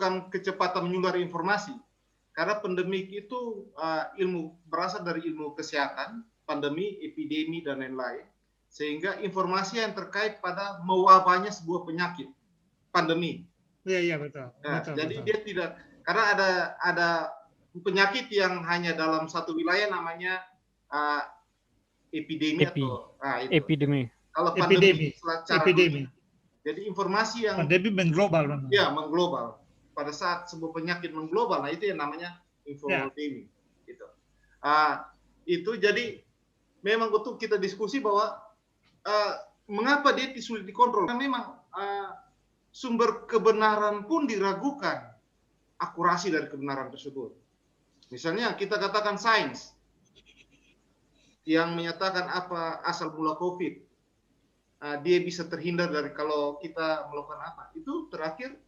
bukan kecepatan menyular informasi. Karena pandemik itu berasal dari ilmu kesehatan, pandemi, epidemi, dan lain-lain. Sehingga informasi yang terkait pada mewabahnya sebuah penyakit, pandemi. Iya betul. Nah, betul jadi betul. dia tidak, karena ada penyakit yang hanya dalam satu wilayah namanya epidemi atau itu. Epidemi. Kalau pandemi secara epidemi. Jadi informasi yang pandemi mengglobal. Ya, mengglobal. Pada saat sebuah penyakit mengglobal, nah itu yang namanya infodemi. Gitu. Itu jadi memang betul kita diskusi bahwa mengapa dia sulit dikontrol. Karena memang sumber kebenaran pun diragukan akurasi dari kebenaran tersebut. Misalnya kita katakan sains yang menyatakan apa asal mula COVID. Dia bisa terhindar dari kalau kita melakukan apa. Itu terakhir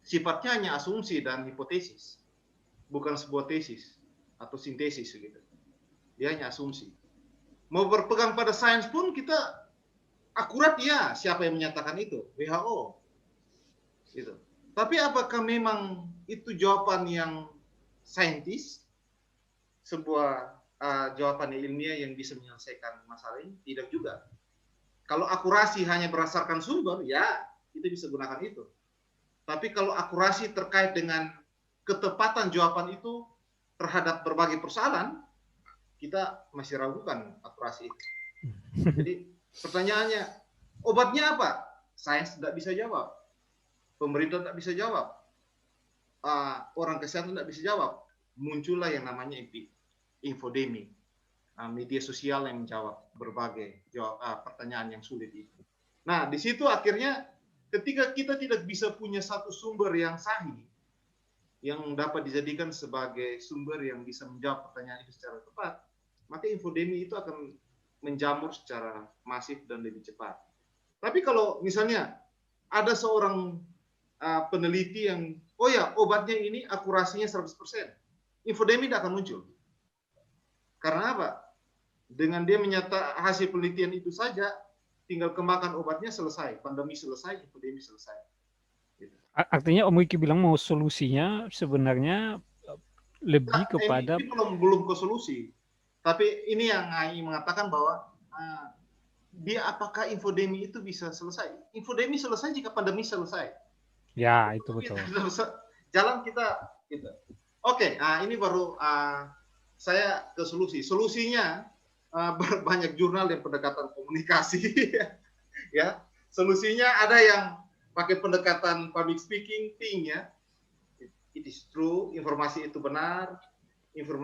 sifatnya hanya asumsi dan hipotesis. Bukan sebuah tesis atau sintesis gitu. Dia hanya asumsi. Mau berpegang pada sains pun kita akurat ya siapa yang menyatakan itu? WHO. Gitu. Tapi apakah memang itu jawaban yang saintis? Sebuah jawaban ilmiah yang bisa menyelesaikan masalah ini? Tidak juga. Kalau akurasi hanya berdasarkan sumber, ya kita bisa gunakan itu. Tapi kalau akurasi terkait dengan ketepatan jawaban itu terhadap berbagai persoalan, kita masih ragukan akurasi itu. Jadi pertanyaannya, obatnya apa? Sains tidak bisa jawab. Pemerintah tidak bisa jawab. Orang kesehatan tidak bisa jawab. Muncullah yang namanya infodemi. Media sosial yang menjawab berbagai pertanyaan yang sulit itu. Nah, di situ akhirnya ketika kita tidak bisa punya satu sumber yang sahih, yang dapat dijadikan sebagai sumber yang bisa menjawab pertanyaan itu secara tepat, maka infodemi itu akan menjamur secara masif dan lebih cepat. Tapi kalau misalnya ada seorang peneliti yang, oh ya obatnya ini akurasinya 100%, infodemi tidak akan muncul. Karena apa? Dengan dia hasil penelitian itu saja, tinggal kembangkan obatnya selesai, pandemi selesai, epidemi selesai. Gitu. Artinya Om Wiki bilang mau solusinya sebenarnya lebih kepada ini belum ke solusi. Tapi ini yang AI mengatakan bahwa dia apakah infodemi itu bisa selesai? Infodemi selesai jika pandemi selesai. Ya, itu betul. Jalan kita gitu. Oke, ini baru saya ke solusi. Solusinya banyak jurnal yang pendekatan komunikasi. Ya, solusinya ada yang pakai pendekatan public speaking, ya. It is true, informasi itu benar.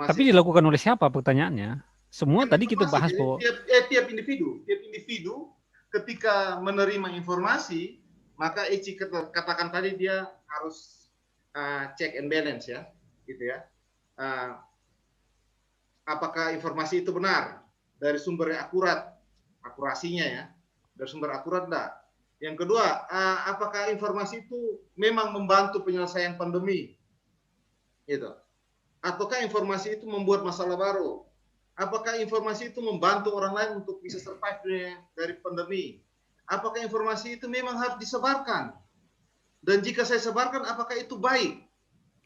Tapi dilakukan oleh siapa pertanyaannya? Semua tadi kita bahas bahwa tiap individu ketika menerima informasi, maka Eci katakan tadi dia harus check and balance ya, gitu ya. Apakah informasi itu benar dari sumber yang akurat, akurasinya ya, dari sumber akurat enggak? Yang kedua, apakah informasi itu memang membantu penyelesaian pandemi, gitu? Ataukah informasi itu membuat masalah baru? Apakah informasi itu membantu orang lain untuk bisa survive dari pandemi? Apakah informasi itu memang harus disebarkan? Dan jika saya sebarkan, apakah itu baik?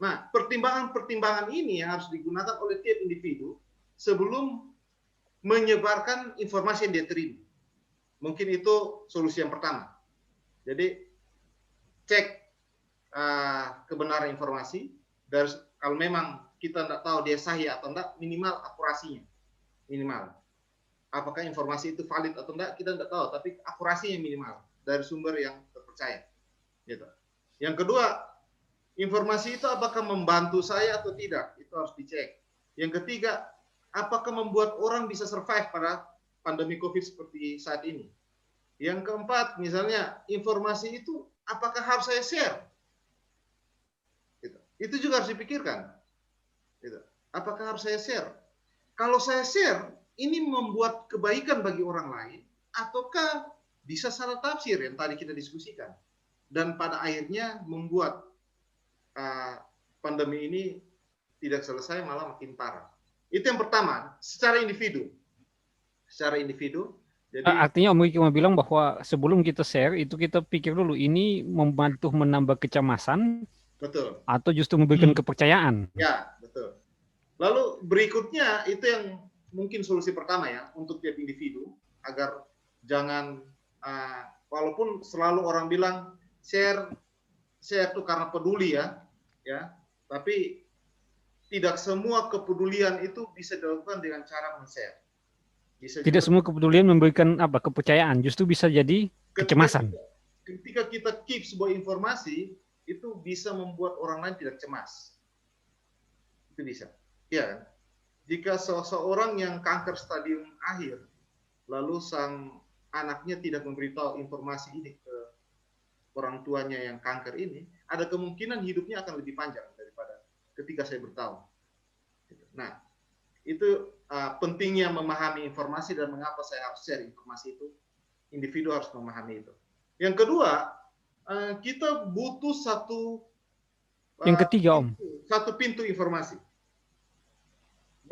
Nah, pertimbangan-pertimbangan ini yang harus digunakan oleh tiap individu sebelum menyebarkan informasi yang dia terima. Mungkin itu solusi yang pertama. Jadi cek kebenaran informasi. Dari, kalau memang kita tidak tahu dia sahih atau tidak, minimal akurasinya. Minimal. Apakah informasi itu valid atau tidak, kita tidak tahu. Tapi akurasinya minimal dari sumber yang terpercaya. Gitu. Yang kedua, informasi itu apakah membantu saya atau tidak? Itu harus dicek. Yang ketiga, apakah membuat orang bisa survive pada pandemi COVID seperti saat ini? Yang keempat, misalnya informasi itu apakah harus saya share? Gitu. Itu juga harus dipikirkan. Gitu. Apakah harus saya share? Kalau saya share, ini membuat kebaikan bagi orang lain, ataukah bisa salah tafsir yang tadi kita diskusikan? Dan pada akhirnya membuat pandemi ini tidak selesai, malah makin parah. Itu yang pertama, secara individu. Secara individu. Jadi, artinya Om Wiki mau bilang bahwa sebelum kita share, itu kita pikir dulu, ini membantu menambah kecemasan Betul. Atau justru memberikan kepercayaan? Ya, betul. Lalu berikutnya itu yang mungkin solusi pertama ya untuk tiap individu agar jangan walaupun selalu orang bilang share itu karena peduli ya, tapi tidak semua kepedulian itu bisa dilakukan dengan cara men-share. Tidak semua kepedulian memberikan kepercayaan, justru bisa jadi kecemasan. Ketika kita keep sebuah informasi itu bisa membuat orang lain tidak cemas. Itu bisa. Ya kan? Jika seseorang yang kanker stadium akhir, lalu sang anaknya tidak memberitahu informasi ini ke orang tuanya yang kanker ini, ada kemungkinan hidupnya akan lebih panjang daripada ketika saya bertahu. Nah, itu pentingnya memahami informasi dan mengapa saya harus share informasi itu. Individu harus memahami itu. Yang kedua, kita butuh yang ketiga, Om. Satu pintu informasi.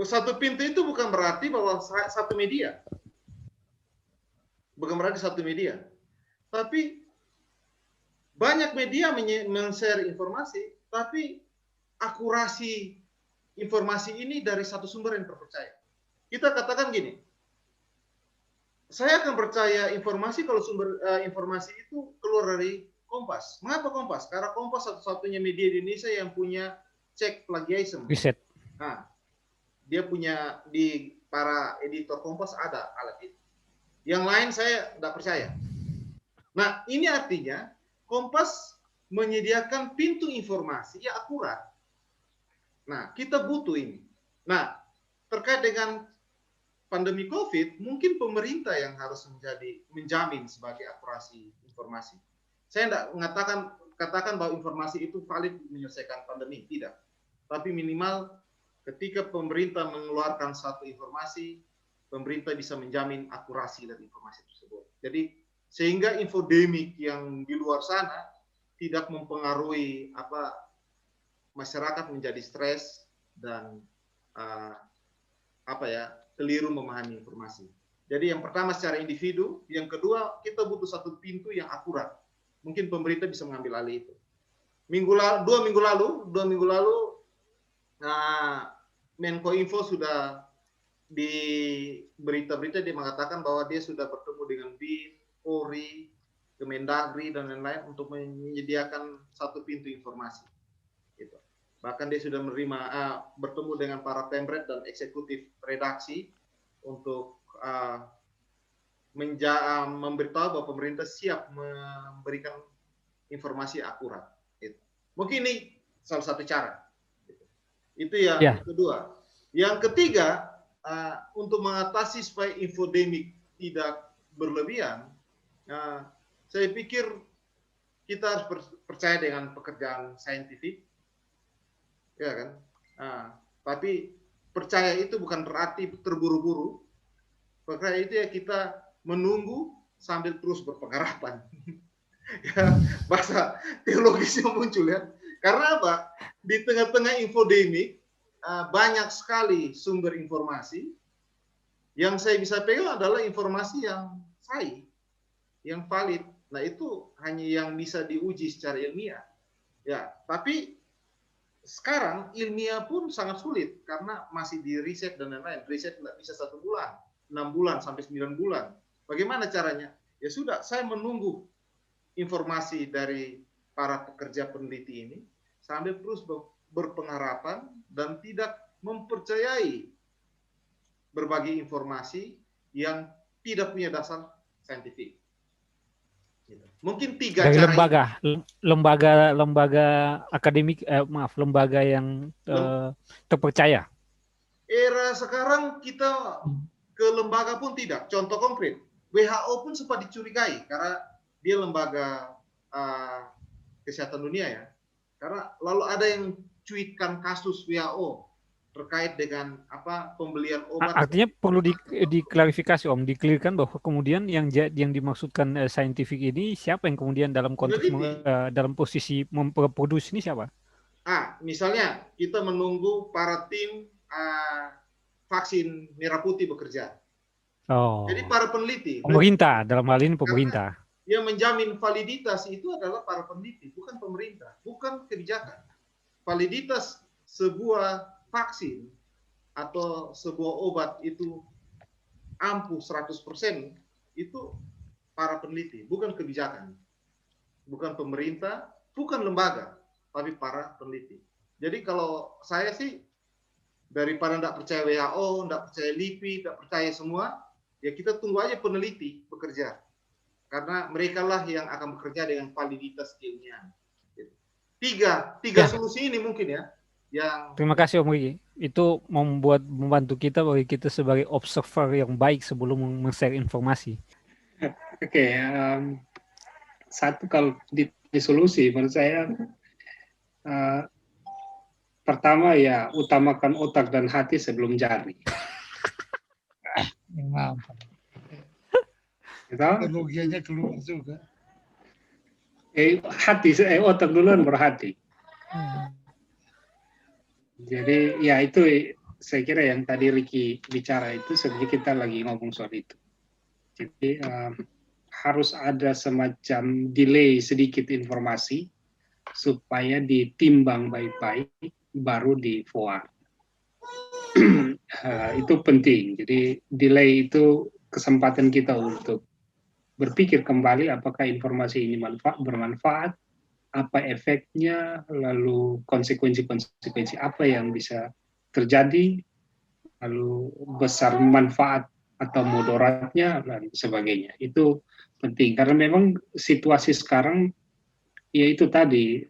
Satu pintu itu bukan berarti bahwa satu media. Bukan berarti satu media. Tapi banyak media men-share informasi, tapi akurasi informasi ini dari satu sumber yang terpercaya. Kita katakan gini, saya akan percaya informasi kalau sumber informasi itu keluar dari Kompas. Mengapa Kompas? Karena Kompas satu-satunya media di Indonesia yang punya cek plagiarism. Riset. Nah, dia punya di para editor Kompas ada alat itu. Yang lain saya tidak percaya. Nah, ini artinya Kompas menyediakan pintu informasi yang akurat. Nah, kita butuh ini. Nah, terkait dengan pandemi COVID, mungkin pemerintah yang harus menjamin sebagai akurasi informasi. Saya tidak katakan bahwa informasi itu valid menyelesaikan pandemi, tidak. Tapi minimal ketika pemerintah mengeluarkan satu informasi, pemerintah bisa menjamin akurasi dari informasi tersebut. Jadi sehingga infodemik yang di luar sana tidak mempengaruhi masyarakat menjadi stres dan keliru memahami informasi. Jadi yang pertama secara individu, yang kedua kita butuh satu pintu yang akurat. Mungkin pemerintah bisa mengambil alih itu. Dua minggu lalu, Menko Info sudah di berita-berita dia mengatakan bahwa dia sudah bertemu dengan BIN, Polri, Kemendagri dan lain-lain untuk menyediakan satu pintu informasi. Gitu. Bahkan dia sudah bertemu dengan para pemret dan eksekutif redaksi untuk memberitahu bahwa pemerintah siap memberikan informasi akurat. Gitu. Mungkin ini salah satu cara. Gitu. Itu yang kedua. Yang ketiga, untuk mengatasi supaya infodemik tidak berlebihan, saya pikir kita harus percaya dengan pekerjaan saintifik. Ya kan? Tapi percaya itu bukan berarti terburu-buru. Percaya itu ya kita menunggu sambil terus berpengharapan. Ya, bahasa teologisnya muncul ya. Karena apa? Di tengah-tengah infodemik banyak sekali sumber informasi. Yang saya bisa pegang adalah informasi yang sahih, yang valid. Nah, itu hanya yang bisa diuji secara ilmiah. Ya, tapi sekarang ilmiah pun sangat sulit karena masih di riset dan lain-lain. Riset tidak bisa 1 bulan, 6 bulan sampai 9 bulan. Bagaimana caranya? Ya sudah, saya menunggu informasi dari para pekerja peneliti ini sambil terus berpengharapan dan tidak mempercayai berbagai informasi yang tidak punya dasar saintifik. Mungkin 3 dari cara lembaga akademik, lembaga yang terpercaya. Era sekarang kita ke lembaga pun tidak. Contoh konkret, WHO pun sempat dicurigai karena dia lembaga kesehatan dunia ya. Karena lalu ada yang cuitkan kasus WHO terkait dengan pembelian obat. Artinya perlu diklarifikasi Om, diklirkan bahwa kemudian yang dimaksudkan saintifik ini siapa yang kemudian dalam konteks dalam posisi memproduksi ini siapa? Misalnya kita menunggu para tim vaksin merah putih bekerja. Oh. Jadi para peneliti. Pemerintah dalam hal ini pemerintah. yang menjamin validitas itu adalah para peneliti, bukan pemerintah, bukan kebijakan. Validitas sebuah vaksin atau sebuah obat itu ampuh 100% itu para peneliti, bukan kebijakan. Bukan pemerintah, bukan lembaga, tapi para peneliti. Jadi kalau saya sih, daripada tidak percaya WHO, tidak percaya LIPI, tidak percaya semua, ya kita tunggu aja peneliti bekerja. Karena mereka lah yang akan bekerja dengan validitas keilmiahan. Tiga solusi ini mungkin ya. Yang... Terima kasih Om Riki. Itu membantu kita bagi kita sebagai observer yang baik sebelum men-share informasi. Oke, satu kalau di solusi menurut saya pertama ya utamakan otak dan hati sebelum jari. Mantap. Teknologianya keluar juga. Otak duluan baru hati. Jadi ya itu saya kira yang tadi Riki bicara itu sebenarnya kita lagi ngomong soal itu. Jadi harus ada semacam delay sedikit informasi supaya ditimbang baik-baik baru di forward. Itu penting. Jadi delay itu kesempatan kita untuk berpikir kembali apakah informasi ini bermanfaat, apa efeknya, lalu konsekuensi apa yang bisa terjadi, lalu besar manfaat atau mudaratnya, dan sebagainya. Itu penting, karena memang situasi sekarang, ya itu tadi,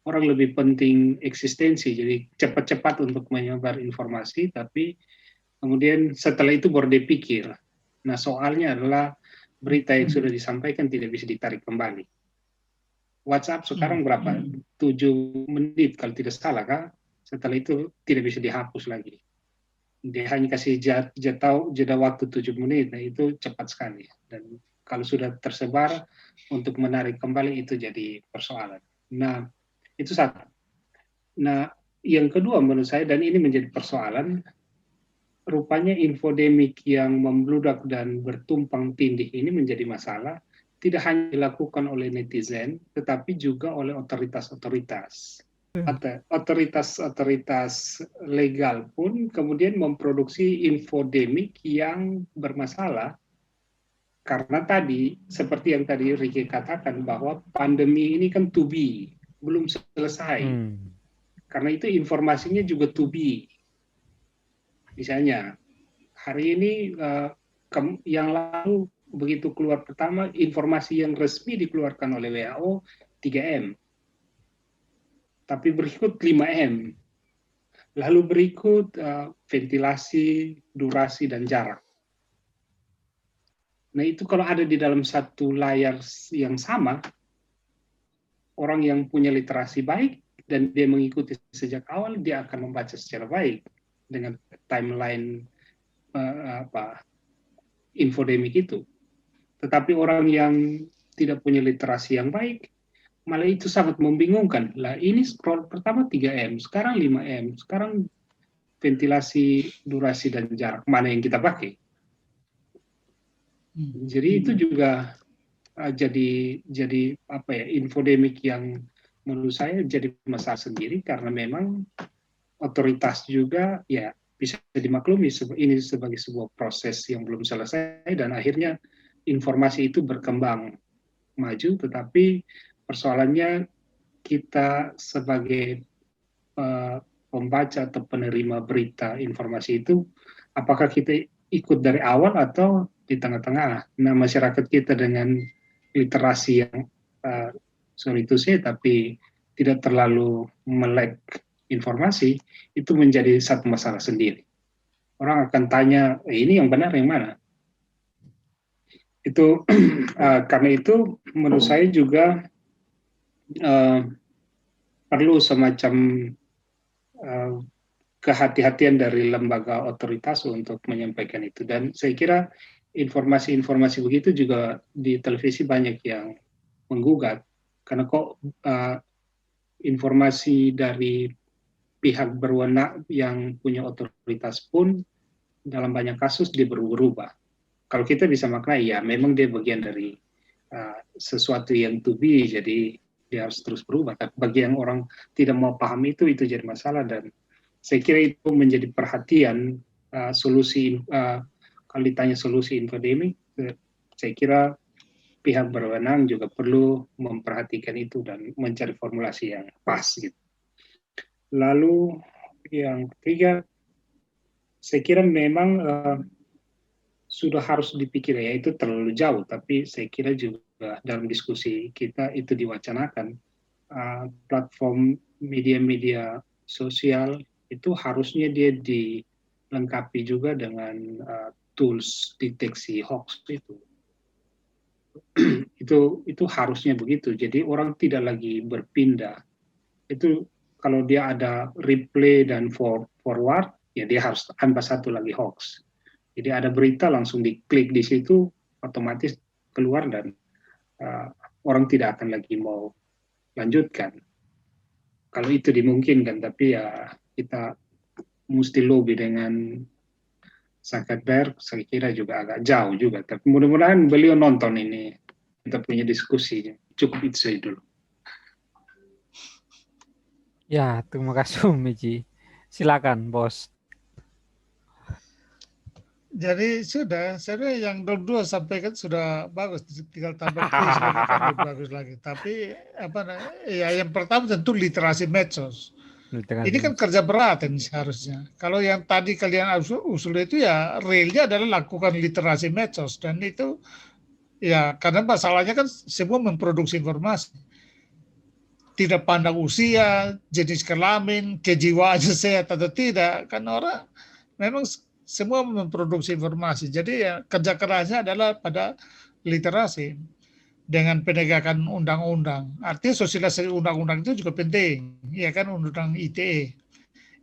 orang lebih penting eksistensi, jadi cepat-cepat untuk menyebar informasi, tapi kemudian setelah itu baru dipikir. Nah soalnya adalah berita yang sudah disampaikan tidak bisa ditarik kembali. WhatsApp sekarang berapa? 7 menit kalau tidak salah kan? Setelah itu tidak bisa dihapus lagi. Dia hanya kasih jeda waktu 7 menit, nah itu cepat sekali. Dan kalau sudah tersebar untuk menarik kembali itu jadi persoalan. Nah itu satu. Nah yang kedua menurut saya, dan ini menjadi persoalan, rupanya infodemik yang membludak dan bertumpang tindih ini menjadi masalah, tidak hanya dilakukan oleh netizen, tetapi juga oleh otoritas-otoritas. Otoritas legal pun kemudian memproduksi infodemik yang bermasalah, karena tadi, seperti yang tadi Riki katakan, bahwa pandemi ini kan to be, belum selesai. Karena itu informasinya juga to be. Misalnya, hari ini yang lalu begitu keluar pertama, informasi yang resmi dikeluarkan oleh WHO 3M. Tapi berikut 5M. Lalu berikut ventilasi, durasi, dan jarak. Nah itu kalau ada di dalam satu layar yang sama, orang yang punya literasi baik, dan dia mengikuti sejak awal, dia akan membaca secara baik dengan timeline infodemik itu. Tetapi orang yang tidak punya literasi yang baik, malah itu sangat membingungkan. Lah ini scroll pertama 3M, sekarang 5M, sekarang ventilasi, durasi, dan jarak. Mana yang kita pakai? Jadi itu juga jadi infodemik yang menurut saya jadi masalah sendiri, karena memang otoritas juga ya bisa dimaklumi ini sebagai sebuah proses yang belum selesai, dan akhirnya informasi itu berkembang maju, tetapi persoalannya kita sebagai pembaca atau penerima berita informasi itu, apakah kita ikut dari awal atau di tengah-tengah. Nah masyarakat kita dengan literasi yang tapi tidak terlalu melek informasi, itu menjadi satu masalah sendiri. Orang akan tanya, ini yang benar yang mana? Itu karena itu menurut saya juga perlu semacam kehati-hatian dari lembaga otoritas untuk menyampaikan itu. Dan saya kira informasi-informasi begitu juga di televisi banyak yang menggugat, karena kok informasi dari pihak berwenang yang punya otoritas pun dalam banyak kasus dia berubah-ubah. Kalau kita bisa maknai, ya memang dia bagian dari sesuatu yang to be, jadi dia harus terus berubah. Tapi bagi yang orang tidak mau paham itu jadi masalah, dan saya kira itu menjadi perhatian. Solusi kalau ditanya solusi infodemik, saya kira pihak berwenang juga perlu memperhatikan itu dan mencari formulasi yang pas gitu. Lalu yang ketiga, saya kira memang sudah harus dipikir, ya itu terlalu jauh, tapi saya kira juga dalam diskusi kita itu diwacanakan, platform media-media sosial itu harusnya dia dilengkapi juga dengan tools deteksi hoax itu harusnya begitu. Jadi orang tidak lagi berpindah. Itu kalau dia ada replay dan forward, ya dia harus tambah satu lagi hoax. Jadi ada berita langsung diklik di situ, otomatis keluar dan orang tidak akan lagi mau lanjutkan. Kalau itu dimungkinkan, tapi ya kita mesti lobby dengan Zuckerberg, saya kira juga agak jauh juga. Tapi mudah-mudahan beliau nonton ini, kita punya diskusi. Cukup itu saja dulu. Ya, terima kasih Meji. Silakan, Bos. Jadi sebenarnya yang dua sampaikan sudah bagus, tinggal tambah Chris lagi kan lebih bagus lagi. Tapi ya yang pertama tentu literasi medsos. Ini kan kerja berat ini seharusnya. Kalau yang tadi kalian usul itu ya realnya adalah lakukan literasi medsos, dan itu ya karena masalahnya kan semua memproduksi informasi. Tidak pandang usia, jenis kelamin, kejiwaan sehat atau tidak, kan orang memang semua memproduksi informasi. Jadi ya kerja kerasnya adalah pada literasi dengan penegakan undang-undang. Artinya sosialisasi undang-undang itu juga penting, ya kan, undang ITE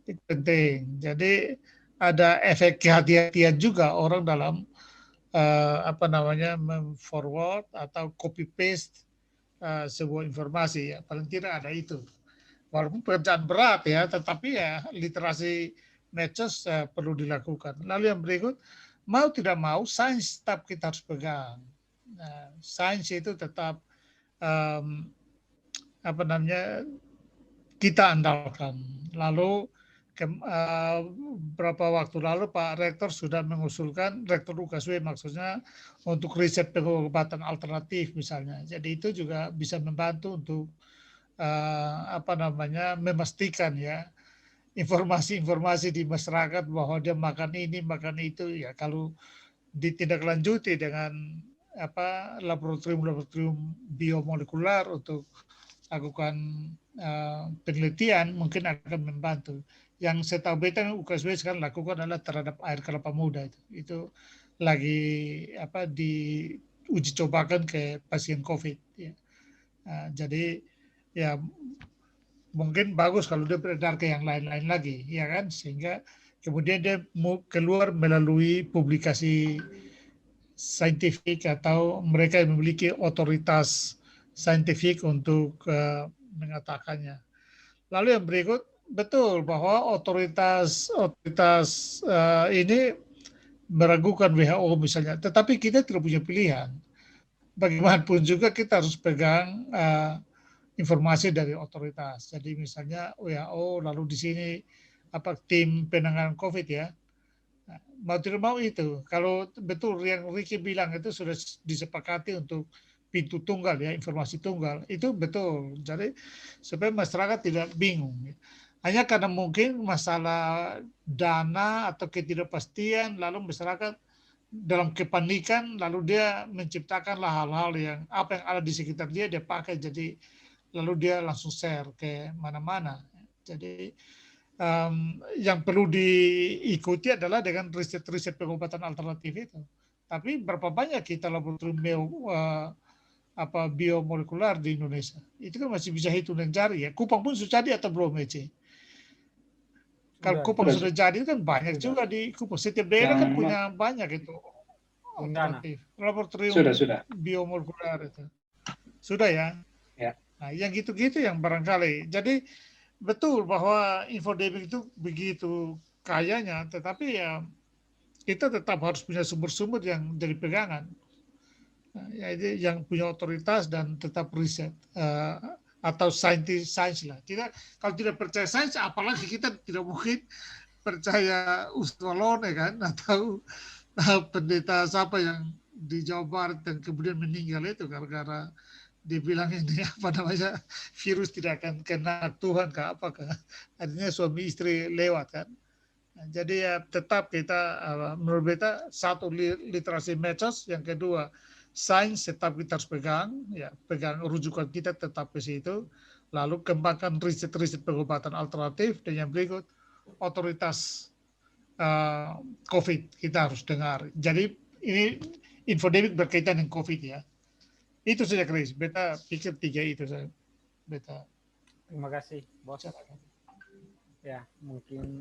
itu penting. Jadi ada efek kehati-hatian juga orang dalam forward atau copy paste sebuah informasi, ya paling tidak ada itu. Walaupun pekerjaan berat ya, tetapi ya literasi medsos perlu dilakukan. Lalu yang berikut, mau tidak mau sains tetap kita harus pegang. Nah, sains itu tetap kita andalkan. Lalu beberapa waktu lalu Pak Rektor sudah mengusulkan, Rektor UKSW maksudnya, untuk riset pengobatan alternatif misalnya. Jadi itu juga bisa membantu untuk memastikan ya informasi-informasi di masyarakat bahwa dia makan ini, makan itu, ya kalau ditindaklanjuti dengan laboratorium biomolekular untuk lakukan penelitian mungkin akan membantu. Yang saya tahu UKSW sekarang lakukan adalah terhadap air kelapa muda itu lagi diuji cobakan ke pasien COVID. Ya. Jadi ya mungkin bagus kalau dia beredar ke yang lain-lain lagi, ya kan, sehingga kemudian dia mau keluar melalui publikasi saintifik atau mereka yang memiliki otoritas saintifik untuk mengatakannya. Lalu yang berikut, betul bahwa otoritas ini meragukan WHO misalnya, tetapi kita tidak punya pilihan. Bagaimanapun juga kita harus pegang informasi dari otoritas. Jadi misalnya WHO, lalu di sini tim penanganan COVID ya. Nah, mau tidak mau itu. Kalau betul yang Ricky bilang itu sudah disepakati untuk pintu tunggal ya, informasi tunggal, itu betul. Jadi supaya masyarakat tidak bingung. Hanya karena mungkin masalah dana atau ketidakpastian, lalu masyarakat dalam kepanikan, lalu dia menciptakanlah hal-hal yang apa yang ada di sekitar dia pakai, jadi lalu dia langsung share ke mana-mana. Jadi yang perlu diikuti adalah dengan riset-riset pengobatan alternatif itu. Tapi berapa banyak kita laboratorium biomolekular di Indonesia? Itu kan masih bisa hitung dan jari ya. Kupang pun sudah jadi atau belum, Ece? Kalau Kupang sudah jadi kan banyak juga di Kupang. Setiap daerah kan punya banyak itu alternatif. Laboratorium biomolekular itu. Sudah ya? Ya. Nah, yang gitu-gitu yang barangkali. Jadi betul bahwa infodemik itu begitu kayanya, tetapi ya kita tetap harus punya sumber-sumber yang jadi pegangan. Yaitu yang punya otoritas dan tetap riset atau sains lah. Kalau tidak percaya sains, apalagi kita tidak mungkin percaya Ustadz kan, atau pendeta siapa yang di Jawa Barat dan kemudian meninggal itu gara-gara dibilang ini virus tidak akan kena Tuhan apakah artinya suami istri lewat kan. Nah, jadi ya tetap kita menurut beta satu literasi medsos, yang kedua sains tetap kita harus pegang rujukan kita tetap ke situ, lalu kembangkan riset-riset pengobatan alternatif, dan yang berikut otoritas COVID kita harus dengar. Jadi ini infodemik berkaitan dengan COVID ya. Itu saja Chris, beta pikir 3 itu saya. Beta. Terima kasih, Bos. Ya, mungkin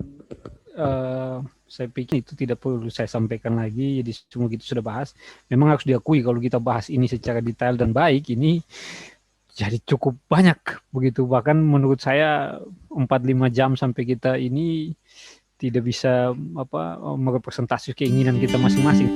saya pikir itu tidak perlu saya sampaikan lagi, jadi semua kita sudah bahas. Memang harus diakui kalau kita bahas ini secara detail dan baik, ini jadi cukup banyak begitu. Bahkan menurut saya 4-5 jam sampai kita ini tidak bisa merepresentasi keinginan kita masing-masing.